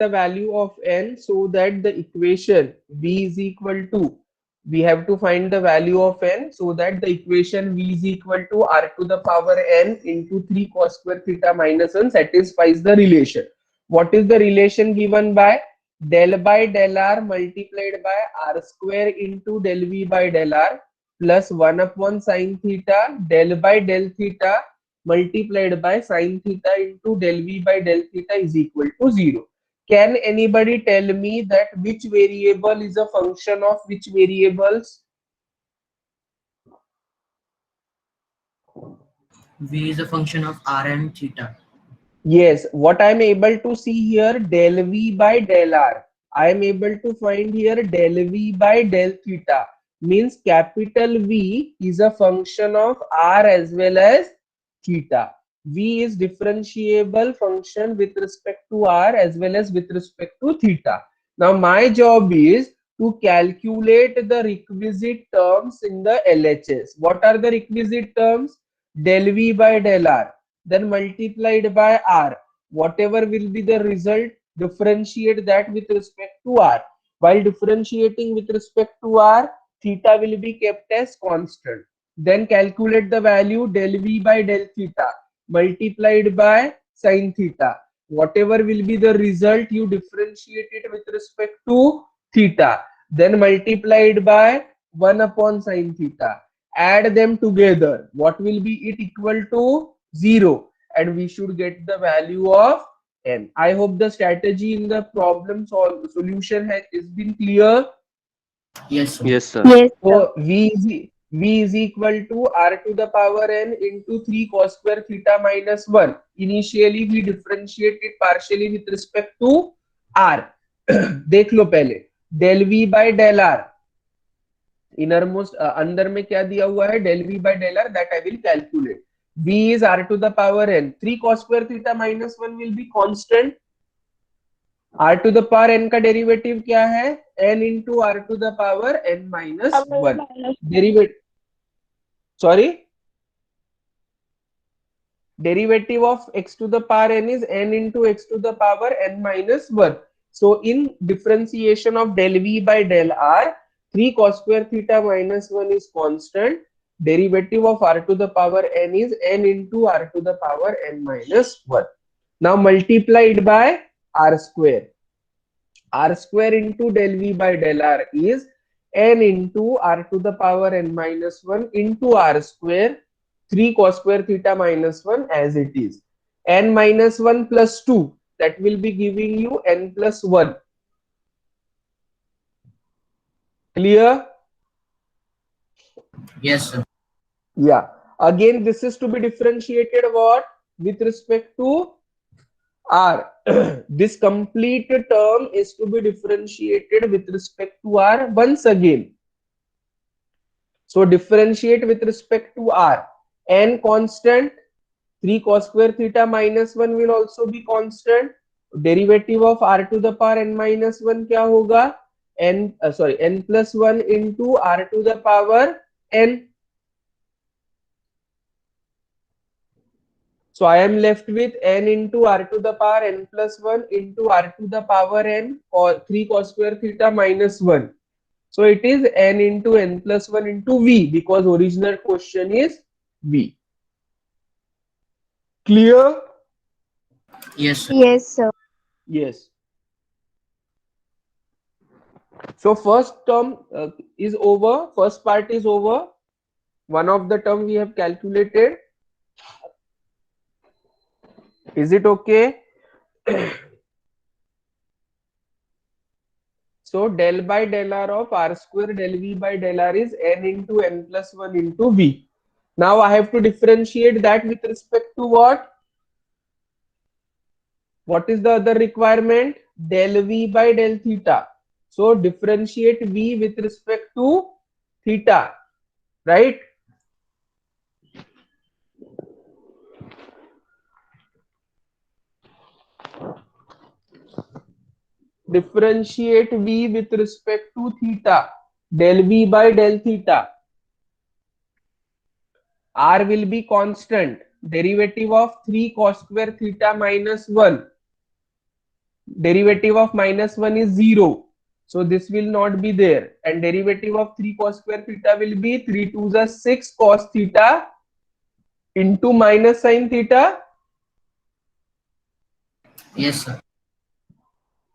the value of n so that the equation v is equal to, we have to find the value of n so that the equation v is equal to r to the power n into 3 cos square theta minus 1 satisfies the relation. What is the relation given by? Del by del r multiplied by r square into del v by del r plus 1 upon sin theta del by del theta multiplied by sin theta into del v by del theta is equal to 0. Can anybody tell me that which variable is a function of which variables? V is a function of r and theta. Yes, what I am able to see here, del v by del r. I am able to find here del v by del theta. Means capital V is a function of r as well as theta. V is differentiable function with respect to r as well as with respect to theta. Now my job is to calculate the requisite terms in the LHS. What are the requisite terms? Del v by del r, then multiplied by r. Whatever will be the result, differentiate that with respect to r. While differentiating with respect to r, theta will be kept as constant. Then calculate the value del v by del theta multiplied by sin theta. Whatever will be the result, you differentiate it with respect to theta. Then multiplied by 1 upon sin theta. Add them together. What will be it equal to? 0. And we should get the value of n. I hope the strategy in the problem solution has been clear. Yes, sir. Yes, sir. Yes, sir. So v is equal to r to the power n into 3 cos square theta minus 1. Initially we differentiate it partially with respect to r. देख लो पहले del v by del r. Innermost अंदर में क्या दिया हुआ है? del v by del r, that I will calculate. V is r to the power n. 3 cos square theta minus 1 will be constant. r to the power n का derivative क्या है? n into r to the power n minus 1. Derivative, sorry, derivative of x to the power n is n into x to the power n minus 1. So in differentiation of del v by del r, 3 cos square theta minus 1 is constant. Derivative of r to the power n is n into r to the power n minus 1. Now multiplied by r square. R square into del v by del r is n into r to the power n minus 1 into r square 3 cos square theta minus 1 as it is. N minus 1 plus 2, that will be giving you n plus 1. Clear? Yes, sir. Yeah. Again, this is to be differentiated what? With respect to r. This complete term is to be differentiated with respect to r once again. So differentiate with respect to r. N constant, 3 cos square theta minus 1 will also be constant. Derivative of r to the power n minus 1 क्या होगा? n plus 1 into r to the power n. So I am left with n into r to the power n plus 1 into r to the power n or 3 cos square theta minus 1. So it is n into n plus 1 into v because original question is v. Clear? Yes, sir. Yes, sir. Yes. So first term is over. First part is over. One of the term we have calculated. Is it okay? So del by del r of r square del v by del r is n into n plus 1 into v. Now I have to differentiate that with respect to what? What is the other requirement? Del v by del theta. So differentiate v with respect to theta, right? Differentiate v with respect to theta. Del v by del theta. R will be constant. Derivative of 3 cos square theta minus 1 derivative of -1 is 0. So this will not be there. And derivative of 3 cos square theta will be 3 2s are 6 cos theta into minus sin theta. Yes, sir.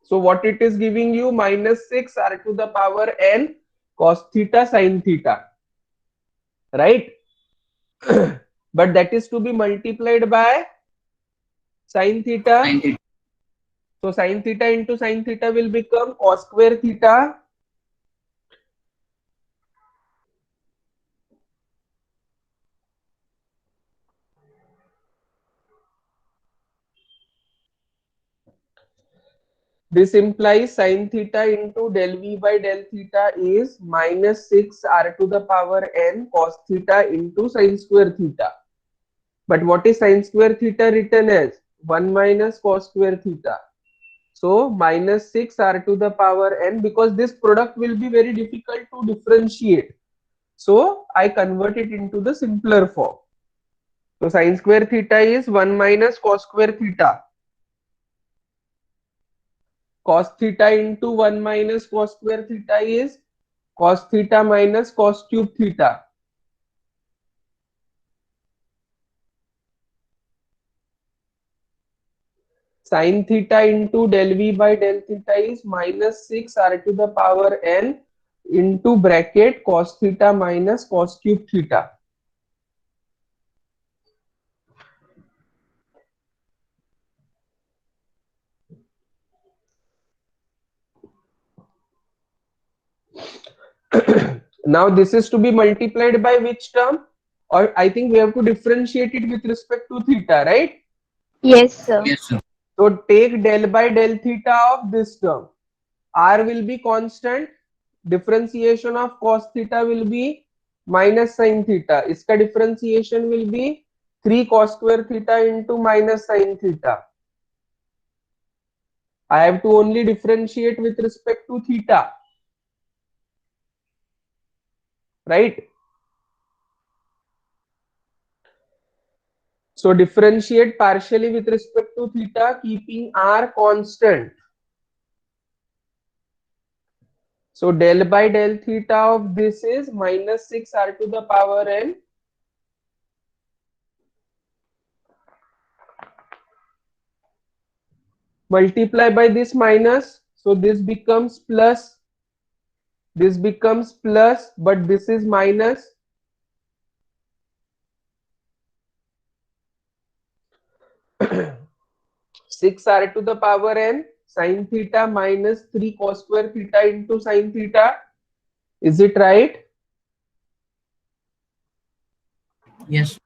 So what it is giving you? -6 r to the power n cos theta sin theta. Right? But that is to be multiplied by sin theta. Sin theta. So sin theta into sin theta will become cos square theta. This implies sin theta into del v by del theta is -6 r to the power n cos theta into sin square theta. But what is sin square theta written as? 1 minus cos square theta. So -6 r to the power n, because this product will be very difficult to differentiate. So I convert it into the simpler form. So sin square theta is 1 minus cos square theta. Cos theta into 1 minus cos square theta is cos theta minus cos cube theta. Sin theta into del v by del theta is -6 r to the power n into bracket cos theta minus cos cube theta. Now this is to be multiplied by which term? Or I think we have to differentiate it with respect to theta, right? Yes, sir. Yes, sir. So take del by del theta of this term. R will be constant. Differentiation of cos theta will be minus sin theta. Iska differentiation will be 3 cos square theta into minus sin theta. I have to only differentiate with respect to theta. Right? So differentiate partially with respect to theta, keeping R constant. So del by del theta of this is -6 r to the power n. Multiply by this minus, so this becomes plus, this becomes plus, but this is minus. Six r to the power n sin theta minus 3 cos square theta into sin theta. Is it right? Yes.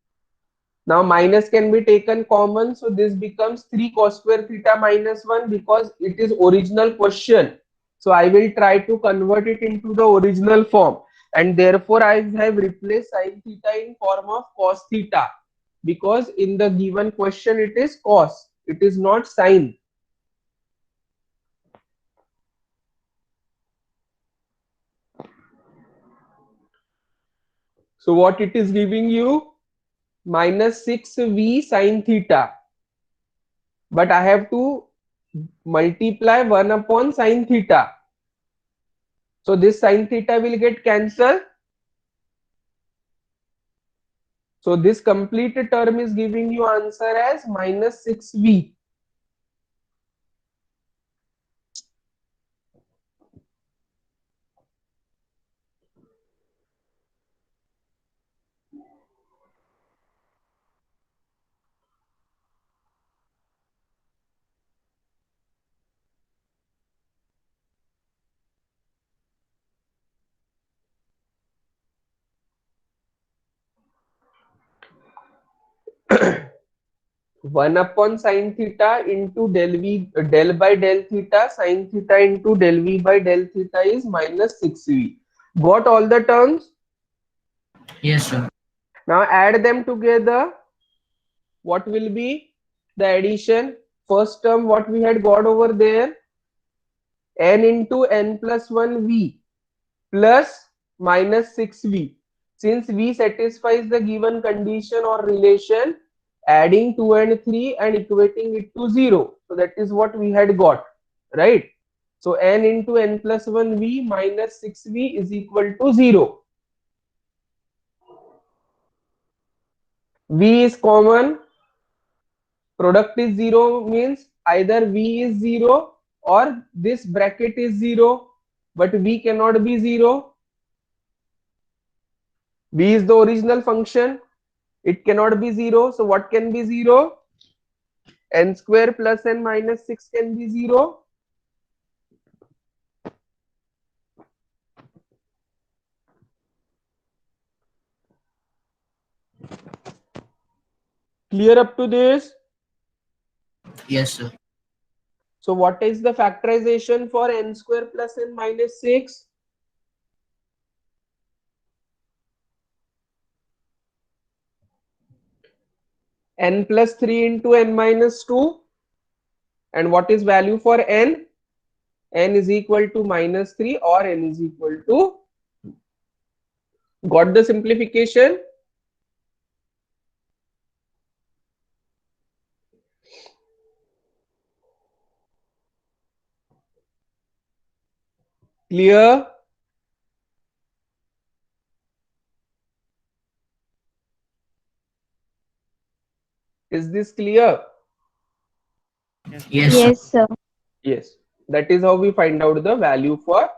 Now minus can be taken common, so this becomes 3 cos square theta minus 1 because it is original question. So I will try to convert it into the original form, and therefore I have replaced sin theta in form of cos theta, because in the given question it is cos, it is not sin. So what it is giving you? -6v sin theta, but I have to multiply 1 upon sin theta. So this sin theta will get cancelled. So this complete term is giving you answer as -6v. One upon sin theta into del by del theta sin theta into del v by del theta is -6v. Got all the terms? Yes, sir. Now add them together. What will be the addition? First term, what we had got over there, n into n plus 1 v plus -6v. Since v satisfies the given condition or relation, adding 2 and 3 and equating it to 0. So that is what we had got. right? So n into n plus 1v minus 6v is equal to 0. V is common, product is 0 means either v is 0 or this bracket is 0, but v cannot be 0. V is the original function, it cannot be 0. So what can be 0? N square plus n minus 6 can be 0. Clear up to this? Yes, sir. So what is the factorization for n square plus n minus 6? N plus 3 into n minus 2. And what is value for n? N is equal to minus 3 or n is equal to. Got the simplification? Clear? Is this clear? Yes, sir. Yes, sir. Yes. That is how we find out the value for